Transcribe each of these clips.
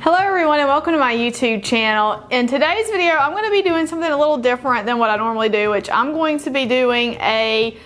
Hello everyone and welcome to my YouTube channel. In today's video, I'm going to be doing something a little different than what I normally do, which I'm going to be doing a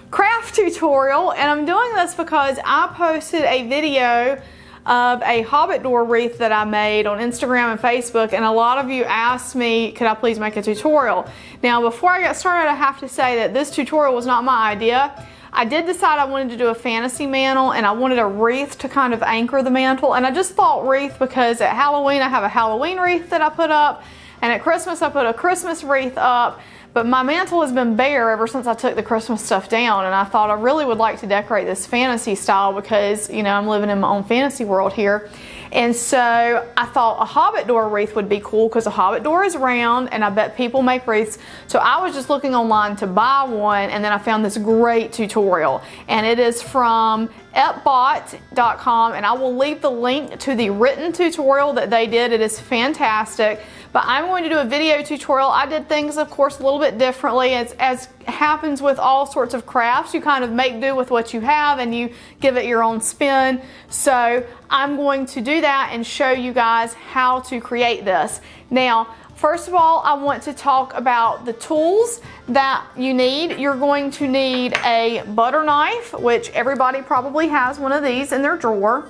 craft tutorial, and I'm doing this because I posted a video of a Hobbit door wreath that I made on Instagram and Facebook, and a lot of you asked me, could I please make a tutorial? Now, before I get started, I have to say that this tutorial was not my idea. I did decide I wanted to do a fantasy mantle, and I wanted a wreath to kind of anchor the mantle, and I just thought wreath because at Halloween I have a Halloween wreath that I put up, and at Christmas I put a Christmas wreath up, but my mantle has been bare ever since I took the Christmas stuff down, and I thought I really would like to decorate this fantasy style because, you know, I'm living in my own fantasy world here. And so I thought a Hobbit door wreath would be cool because a Hobbit door is round and I bet people make wreaths. So I was just looking online to buy one, and then I found this great tutorial, and it is from Epbot.com, and I will leave the link to the written tutorial that they did. It is fantastic. But I'm going to do a video tutorial. I did things, of course, a little bit differently. As happens with all sorts of crafts, you kind of make do with what you have and you give it your own spin. So I'm going to do that and show you guys how to create this. Now, first of all, I want to talk about the tools that you need. You're going to need a butter knife, which everybody probably has one of these in their drawer.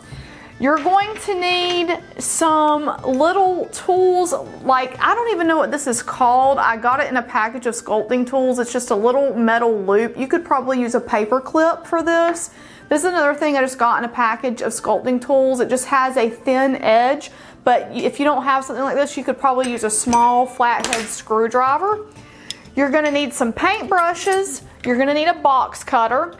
You're going to need some little tools, like, I don't even know what this is called. I got it in a package of sculpting tools. It's just a little metal loop. You could probably use a paper clip for this. This is another thing I just got in a package of sculpting tools. It just has a thin edge, but if you don't have something like this, you could probably use a small flathead screwdriver. You're gonna need some paint brushes. You're gonna need a box cutter.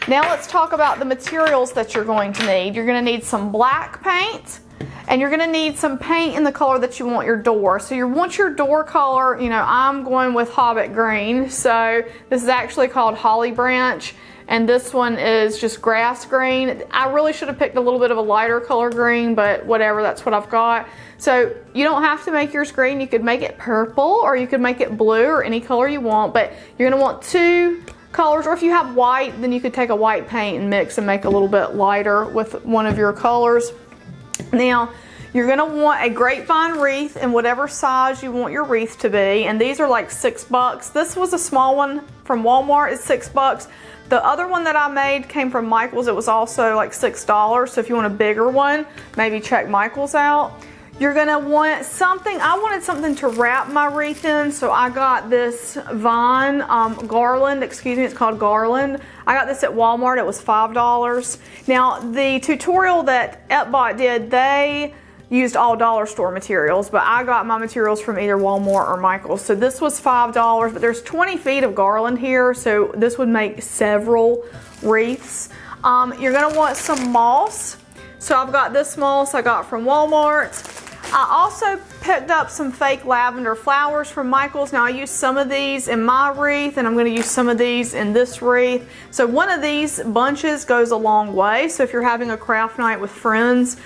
Now let's talk about the materials that you're going to need. You're going to need some black paint, and you're going to need some paint in the color that you want your door. So you want your door color, you know, I'm going with Hobbit green. So this is actually called Holly Branch, and this one is just grass green. I really should have picked a little bit of a lighter color green, but whatever, that's what I've got. So you don't have to make yours green. You could make it purple, or you could make it blue, or any color you want, but you're going to want two colors, or if you have white, then you could take a white paint and mix and make a little bit lighter with one of your colors. Now, you're gonna want a grapevine wreath in whatever size you want your wreath to be, and these are like $6. This was a small one from Walmart, it's $6. The other one that I made came from Michael's. It was also like $6, so if you want a bigger one, maybe check Michael's out. You're gonna want something, I wanted something to wrap my wreath in, so I got this vine garland, excuse me, it's called garland. I got this at Walmart, it was $5. Now, the tutorial that Epbot did, they used all dollar store materials, but I got my materials from either Walmart or Michael's. So this was $5, but there's 20 feet of garland here, so this would make several wreaths. You're gonna want some moss. So I've got this moss I got from Walmart. I also picked up some fake lavender flowers from Michael's. Now I used some of these in my wreath, and I'm going to use some of these in this wreath. So one of these bunches goes a long way. So if you're having a craft night with friends,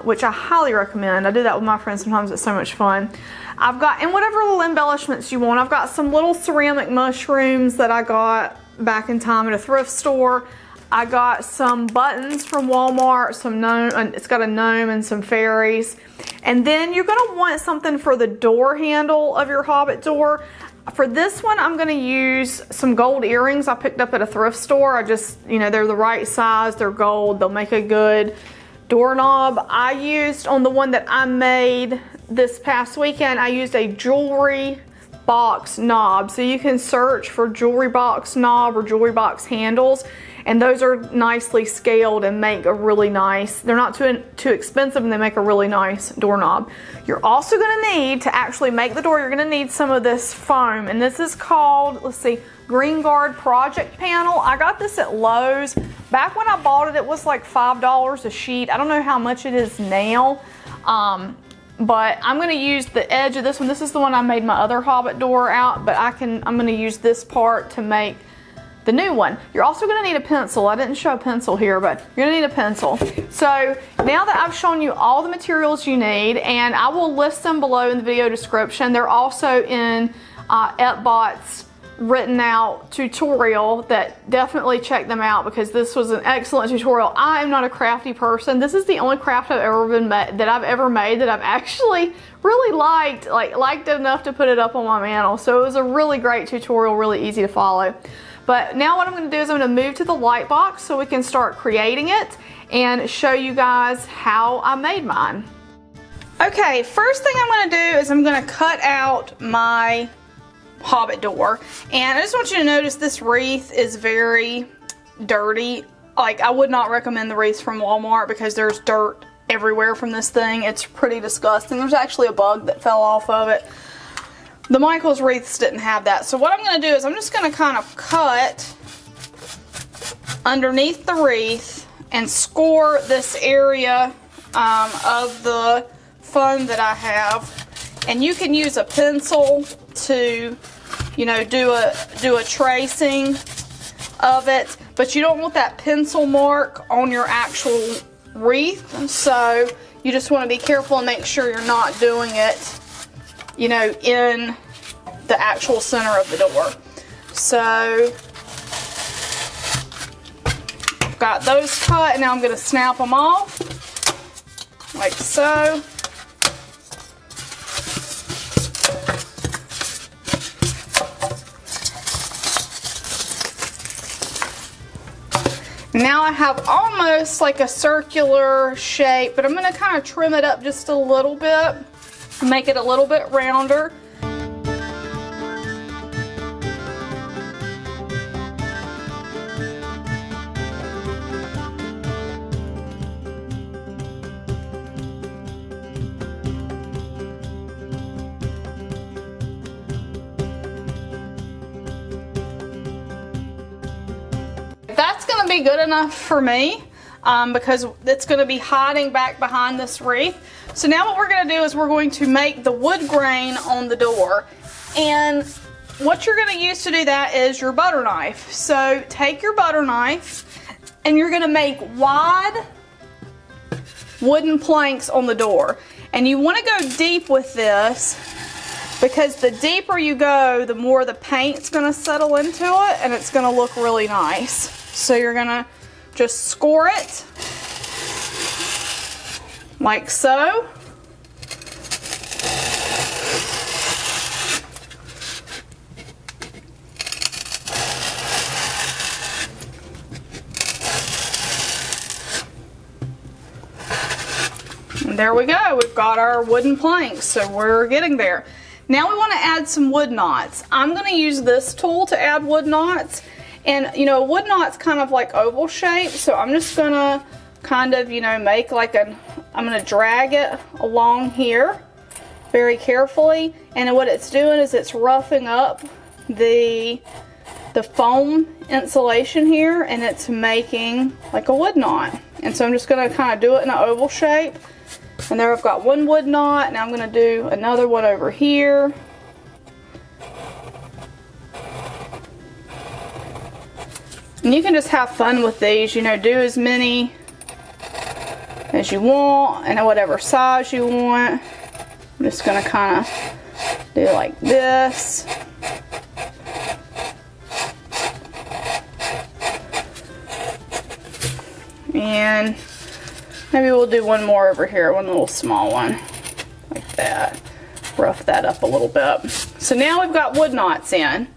which I highly recommend. I do that with my friends sometimes, it's so much fun. I've got, and whatever little embellishments you want, I've got some little ceramic mushrooms that I got back in time at a thrift store. I got some buttons from Walmart, some gnome, it's got a gnome and some fairies. And then you're gonna want something for the door handle of your Hobbit door. For this one, I'm gonna use some gold earrings I picked up at a thrift store. I just, you know, they're the right size, they're gold, they'll make a good doorknob. I used, on the one that I made this past weekend, I used a jewelry box knob. So you can search for jewelry box knob or jewelry box handles, and those are nicely scaled and make a really nice, they're not too expensive, and they make a really nice doorknob. You're also gonna need, to actually make the door, you're gonna need some of this foam, and this is called, let's see, Green Guard Project Panel. I got this at Lowe's. Back when I bought it, it was like $5 a sheet. I don't know how much it is now. But I'm gonna use the edge of this one. This is the one I made my other Hobbit door out, but I'm gonna use this part to make the new one. You're also gonna need a pencil. I didn't show a pencil here, but you're gonna need a pencil. So now that I've shown you all the materials you need, and I will list them below in the video description. They're also in Epbot's written out tutorial that definitely check them out because this was an excellent tutorial. I am not a crafty person. This is the only craft I've ever made that I've actually really liked it enough to put it up on my mantle. So it was a really great tutorial, really easy to follow. But now what I'm going to do is I'm going to move to the light box so we can start creating it and show you guys how I made mine. Okay, first thing I'm going to do is I'm going to cut out my Hobbit door, and I just want you to notice this wreath is very dirty. Like, I would not recommend the wreaths from Walmart because there's dirt everywhere from this thing. It's pretty disgusting. There's actually a bug that fell off of it. The Michaels wreaths didn't have that. So what I'm going to do is I'm just going to kind of cut underneath the wreath and score this area of the fun that I have. And you can use a pencil to, you know, do a tracing of it, but you don't want that pencil mark on your actual wreath, so you just want to be careful and make sure you're not doing it, you know, in the actual center of the door. So I've got those cut, and now I'm going to snap them off like so. Now I have almost like a circular shape, but I'm going to kind of trim it up just a little bit, make it a little bit rounder. That's going to be good enough for me because it's going to be hiding back behind this wreath. So now what we're going to do is we're going to make the wood grain on the door. And what you're going to use to do that is your butter knife. So take your butter knife and you're going to make wide wooden planks on the door. And you want to go deep with this because the deeper you go, the more the paint's going to settle into it and it's going to look really nice. So you're going to just score it like so. And there we go. We've got our wooden planks, so we're getting there. Now we want to add some wood knots. I'm going to use this tool to add wood knots. And, you know, a wood knot's kind of like oval shape, so I'm just going to kind of, you know, make like I'm going to drag it along here very carefully. And what it's doing is it's roughing up the foam insulation here, and it's making like a wood knot. And so I'm just going to kind of do it in an oval shape. And there I've got one wood knot. Now I'm going to do another one over here. And you can just have fun with these, you know, do as many as you want and whatever size you want. I'm just going to kind of do like this. And maybe we'll do one more over here, one little small one like that. Rough that up a little bit. So now we've got wood knots in.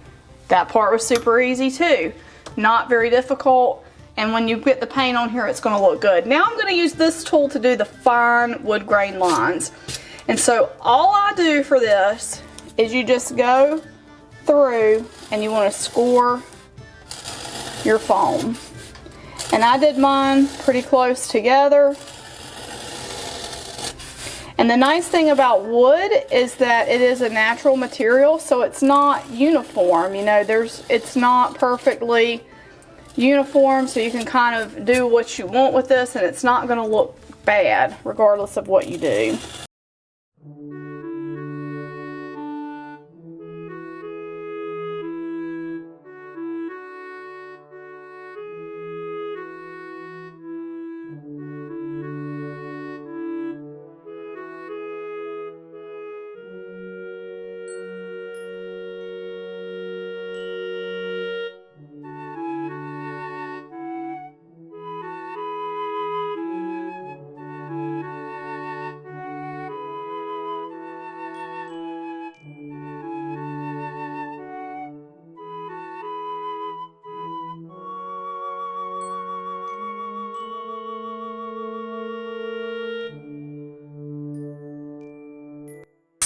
That part was super easy too. Not very difficult, and when you get the paint on here, it's going to look good. Now I'm going to use this tool to do the fine wood grain lines. And so all I do for this is you just go through and you want to score your foam. And I did mine pretty close together. And the nice thing about wood is that it is a natural material, so it's not uniform. You know, it's not perfectly uniform, so you can kind of do what you want with this, and it's not going to look bad regardless of what you do.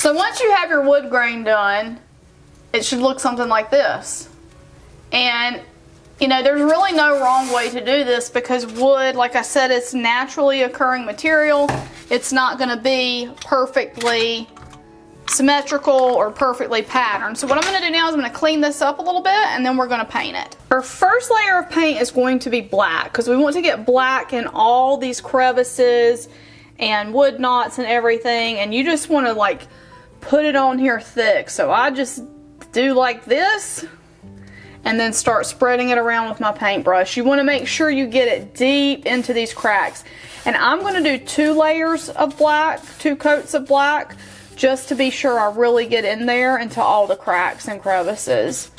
So once you have your wood grain done, it should look something like this. And you know, there's really no wrong way to do this because wood, like I said, it's naturally occurring material. It's not going to be perfectly symmetrical or perfectly patterned. So what I'm going to do now is I'm going to clean this up a little bit and then we're going to paint it. Our first layer of paint is going to be black because we want to get black in all these crevices and wood knots and everything, and you just want to like put it on here thick. So I just do like this and then start spreading it around with my paintbrush. You want to make sure you get it deep into these cracks. And I'm going to do 2 layers of black, 2 coats of black, just to be sure I really get in there into all the cracks and crevices.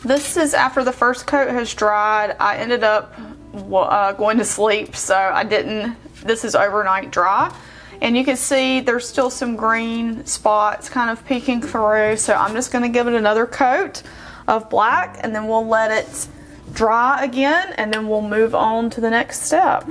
This is after the first coat has dried. I ended up going to sleep, so I didn't. This is overnight dry. And you can see there's still some green spots kind of peeking through. So I'm just going to give it another coat of black and then we'll let it dry again and then we'll move on to the next step.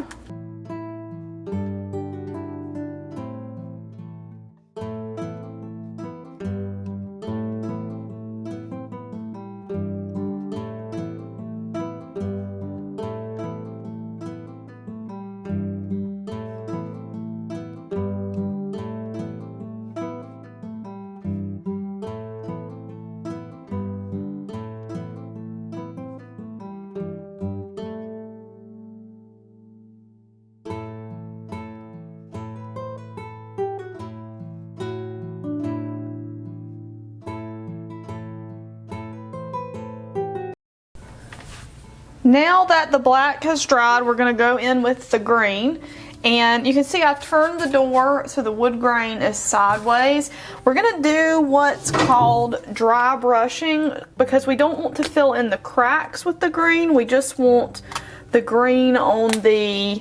Now that the black has dried, we're going to go in with the green. And you can see I've turned the door so the wood grain is sideways. We're going to do what's called dry brushing because we don't want to fill in the cracks with the green. We just want the green on the,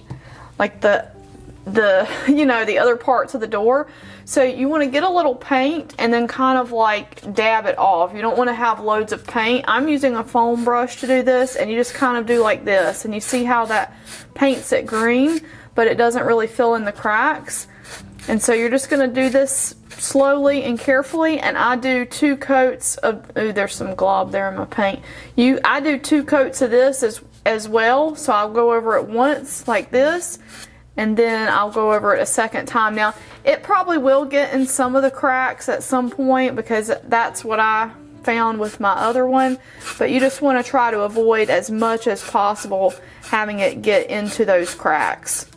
like the you know, the other parts of the door. So you want to get a little paint and then kind of like dab it off. You don't want to have loads of paint. I'm using a foam brush to do this, and you just kind of do like this, and you see how that paints it green, but it doesn't really fill in the cracks. And so you're just going to do this slowly and carefully, and I do 2 coats of, ooh, there's some glob there in my paint. I do 2 coats of this as well, so I'll go over it once like this, and then I'll go over it a second time. Now, it probably will get in some of the cracks at some point because that's what I found with my other one, but you just want to try to avoid as much as possible having it get into those cracks.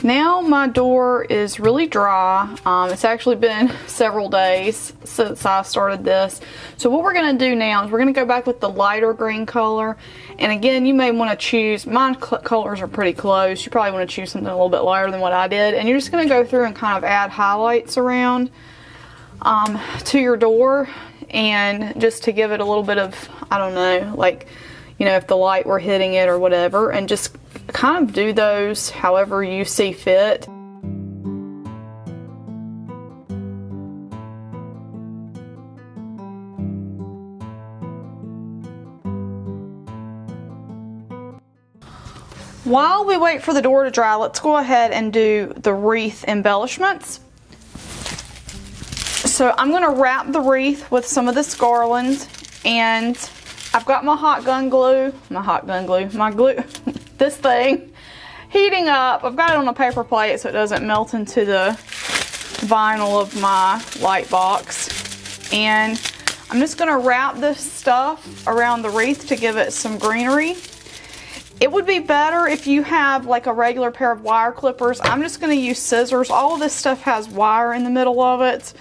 Now my door is really dry. It's actually been several days since I started this. So what we're going to do now is we're going to go back with the lighter green color. And again, you may want to choose, mine colors are pretty close. You probably want to choose something a little bit lighter than what I did. And you're just going to go through and kind of add highlights around to your door. And just to give it a little bit of, I don't know, like, you know, if the light were hitting it or whatever. And just kind of do those however you see fit. While we wait for the door to dry, let's go ahead and do the wreath embellishments. So So I'm gonna wrap the wreath with some of this garland, and I've got my glue, this thing, heating up. I've got it on a paper plate so it doesn't melt into the vinyl of my light box. And I'm just gonna wrap this stuff around the wreath to give it some greenery. It would be better if you have like a regular pair of wire clippers. I'm just gonna use scissors. All of this stuff has wire in the middle of it,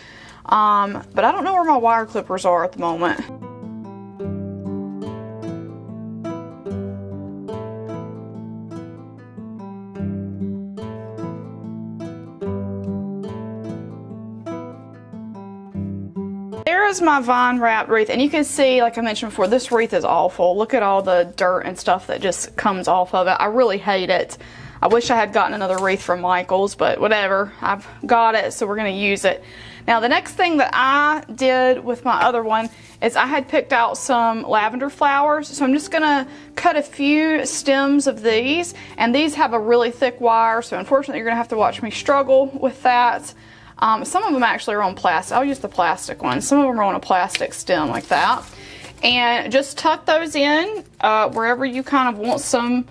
but I don't know where my wire clippers are at the moment. There is my vine wrapped wreath, and you can see, like I mentioned before, this wreath is awful. Look at all the dirt and stuff that just comes off of it. I really hate it. I wish I had gotten another wreath from Michael's, but whatever. I've got it, so we're going to use it. Now, the next thing that I did with my other one is I had picked out some lavender flowers. So I'm just going to cut a few stems of these, and these have a really thick wire, so unfortunately you're going to have to watch me struggle with that. Some of them actually are on plastic. I'll use the plastic ones. Some of them are on a plastic stem like that. And just tuck those in wherever you kind of want some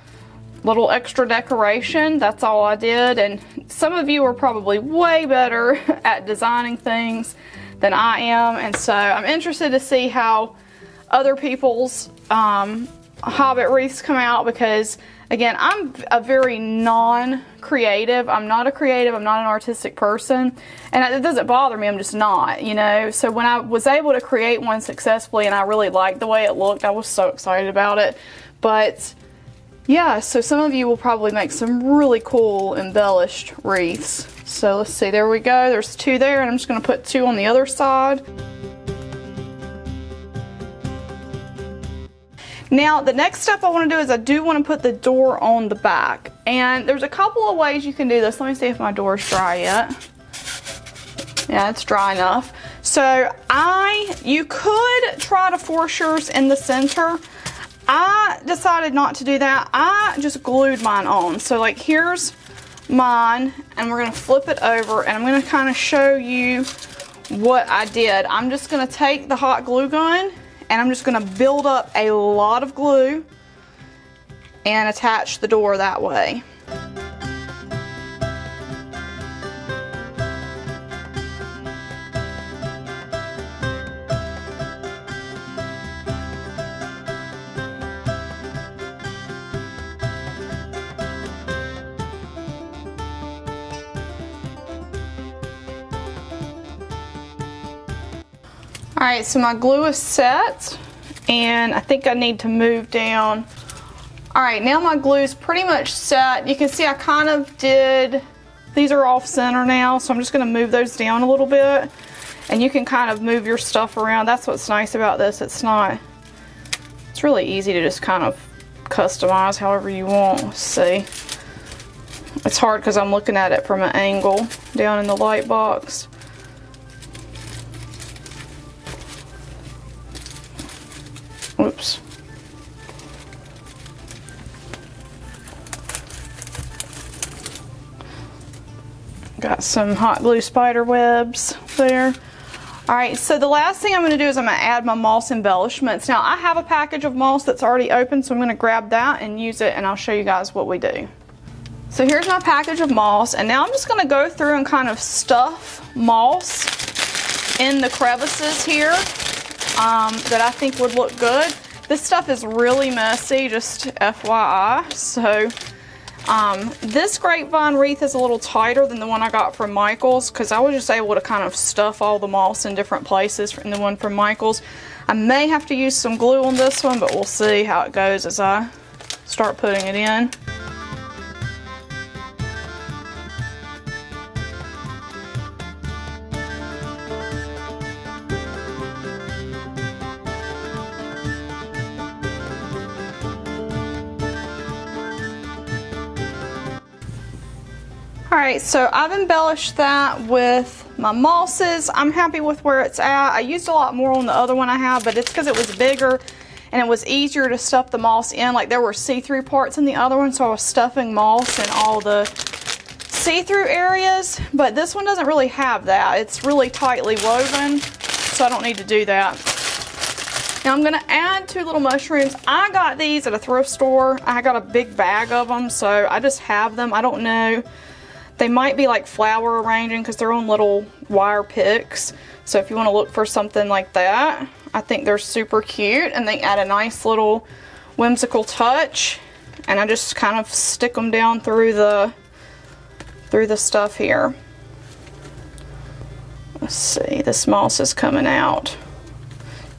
little extra decoration. That's all I did. And some of you are probably way better at designing things than I am. And so I'm interested to see how other people's Hobbit wreaths come out, because again, I'm a very non-creative. I'm not a creative. I'm not an artistic person. And it doesn't bother me. I'm just not, you know. So when I was able to create one successfully and I really liked the way it looked, I was so excited about it. But yeah, so some of you will probably make some really cool embellished wreaths. So let's see. There we go. There's 2 there, and I'm just going to put 2 on the other side. Now, the next step I want to do is I do want to put the door on the back. And there's a couple of ways you can do this. Let me see if my door is dry yet. Yeah, it's dry enough. So you could try to force yours in the center. I decided not to do that. I just glued mine on. So like here's mine, and we're going to flip it over, and I'm going to kind of show you what I did. I'm just going to take the hot glue gun, and I'm just going to build up a lot of glue and attach the door that way. Alright, so my glue is set, and I think I need to move down. Alright, now my glue is pretty much set. You can see I kind of did, these are off center now, so I'm just going to move those down a little bit. And you can kind of move your stuff around. That's what's nice about this. It's really easy to just kind of customize however you want. Let's see. It's hard because I'm looking at it from an angle down in the light box. Oops. Got some hot glue spider webs there. Alright, so the last thing I'm going to do is I'm going to add my moss embellishments. Now, I have a package of moss that's already open, so I'm going to grab that and use it, and I'll show you guys what we do. So here's my package of moss, and now I'm just going to go through and kind of stuff moss in the crevices here that I think would look good. This stuff is really messy, just FYI. So this grapevine wreath is a little tighter than the one I got from Michael's, because I was just able to kind of stuff all the moss in different places in the one from Michael's. I may have to use some glue on this one, but we'll see how it goes as I start putting it in. Alright, so I've embellished that with my mosses. I'm happy with where it's at. I used a lot more on the other one I have, but it's because it was bigger and it was easier to stuff the moss in. Like there were see-through parts in the other one, so I was stuffing moss in all the see-through areas, but this one doesn't really have that. It's really tightly woven, so I don't need to do that. Now I'm gonna add 2 little mushrooms. I got these at a thrift store. I got a big bag of them, so I just have them. I don't know. They might be like flower arranging because they're on little wire picks. So if you want to look for something like that, I think they're super cute and they add a nice little whimsical touch. And I just kind of stick them down through the stuff here. Let's see, this moss is coming out.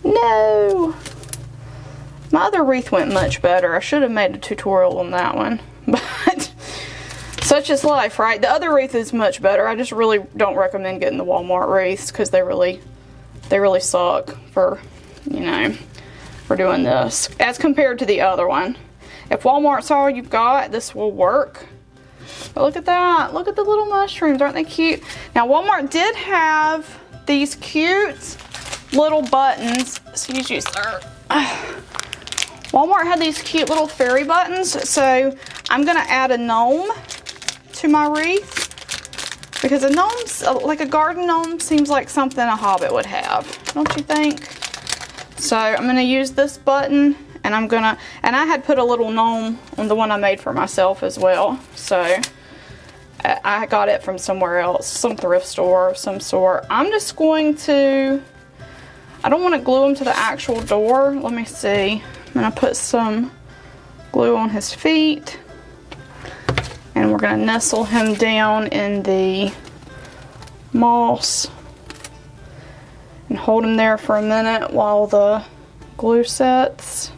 No! My other wreath went much better. I should have made a tutorial on that one, but such is life, right? The other wreath is much better. I just really don't recommend getting the Walmart wreaths because they really suck for, you know, for doing this as compared to the other one. If Walmart's all you've got, this will work. But look at that. Look at the little mushrooms. Aren't they cute? Now, Walmart did have these cute little buttons. Excuse you, sir. Walmart had these cute little fairy buttons. So I'm going to add a gnome to my wreath. Because a gnome's, like a garden gnome, seems like something a Hobbit would have. Don't you think? So I'm going to use this button. And and I had put a little gnome on the one I made for myself as well. So I got it from somewhere else, some thrift store of some sort. I'm just going to, I don't want to glue him to the actual door. Let me see. I'm going to put some glue on his feet. And we're going to nestle him down in the moss. And hold him there for a minute while the glue sets.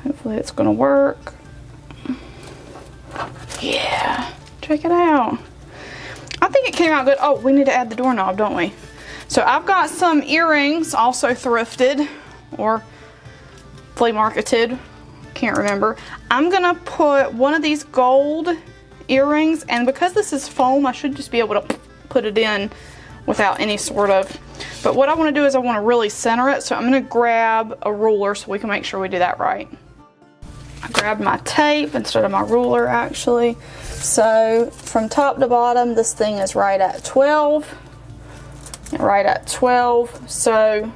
Hopefully it's gonna work. Yeah, check it out. I think it came out good. Oh, we need to add the doorknob, don't we? So I've got some earrings, also thrifted or flea marketed, can't remember. I'm gonna put one of these gold earrings, and because this is foam, I should just be able to put it in without any sort of, but what I wanna do is I wanna really center it, so I'm gonna grab a ruler so we can make sure we do that right. I grabbed my tape instead of my ruler actually. So from top to bottom, this thing is right at 12. Right at 12. So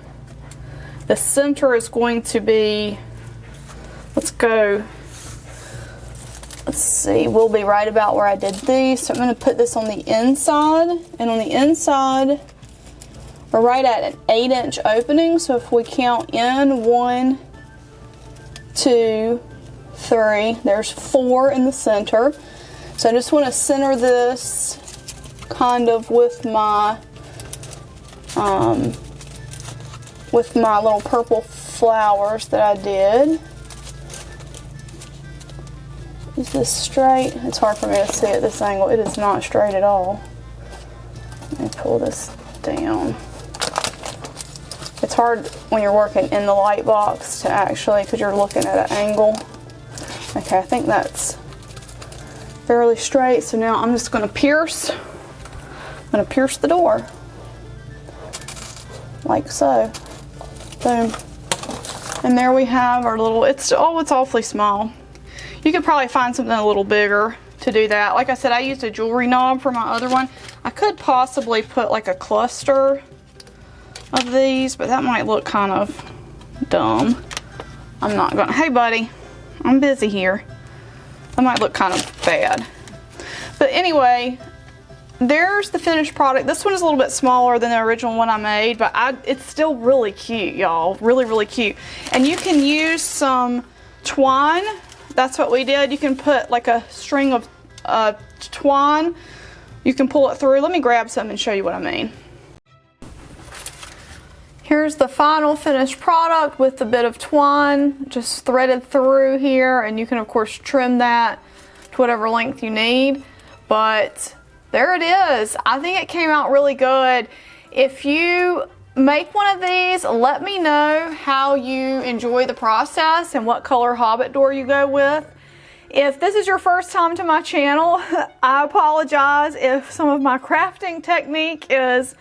the center is going to be, let's see, we'll be right about where I did these. So I'm going to put this on the inside. And on the inside, we're right at an 8-inch opening. So if we count in 1, 2, 3, there's 4 in the center. So I just want to center this kind of with my little purple flowers that I did. Is this straight? It's hard for me to see at this angle. It is not straight at all. Let me pull this down. It's hard when you're working in the light box to actually, because you're looking at an angle. Okay, I think that's fairly straight. So now I'm just going to pierce. I'm going to pierce the door. Like so. Boom. And there we have our little, it's awfully small. You could probably find something a little bigger to do that. Like I said, I used a jewelry knob for my other one. I could possibly put like a cluster of these, but that might look kind of dumb. I'm not gonna, hey buddy, I'm busy here. That might look kind of bad. But anyway, there's the finished product. This one is a little bit smaller than the original one I made, but it's still really cute, y'all. Really, really cute. And you can use some twine. That's what we did. You can put like a string of twine. You can pull it through. Let me grab some and show you what I mean. Here's the final finished product with the bit of twine just threaded through here, and you can of course trim that to whatever length you need. But there it is. I think it came out really good. If you make one of these, let me know how you enjoy the process and what color Hobbit door you go with. If this is your first time to my channel, I apologize if some of my crafting technique is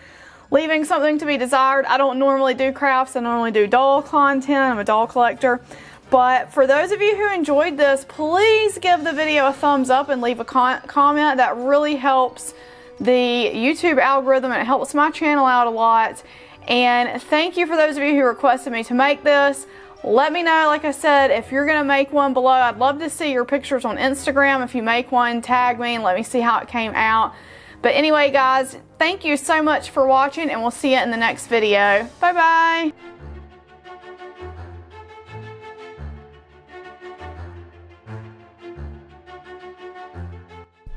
leaving something to be desired. I don't normally do crafts. I normally do doll content. I'm a doll collector. But for those of you who enjoyed this, please give the video a thumbs up and leave a comment. That really helps the YouTube algorithm and it helps my channel out a lot. And thank you for those of you who requested me to make this. Let me know, like I said, if you're going to make one below. I'd love to see your pictures on Instagram. If you make one, tag me and let me see how it came out. But anyway, guys, thank you so much for watching, and we'll see you in the next video. Bye-bye.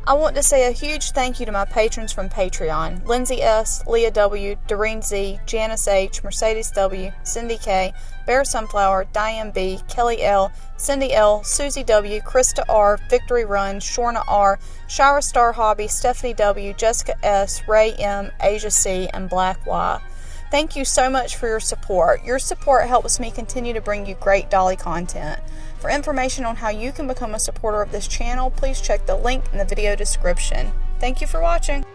I want to say a huge thank you to my patrons from Patreon: Lindsay S., Leah W., Doreen Z., Janice H., Mercedes W., Cindy K., Bear Sunflower, Diane B., Kelly L., Cindy L., Susie W., Krista R., Victory Run, Shorna R., Shira Star Hobby, Stephanie W., Jessica S., Ray M., Asia C., and Black Y. Thank you so much for your support. Your support helps me continue to bring you great dolly content. For information on how you can become a supporter of this channel, please check the link in the video description. Thank you for watching.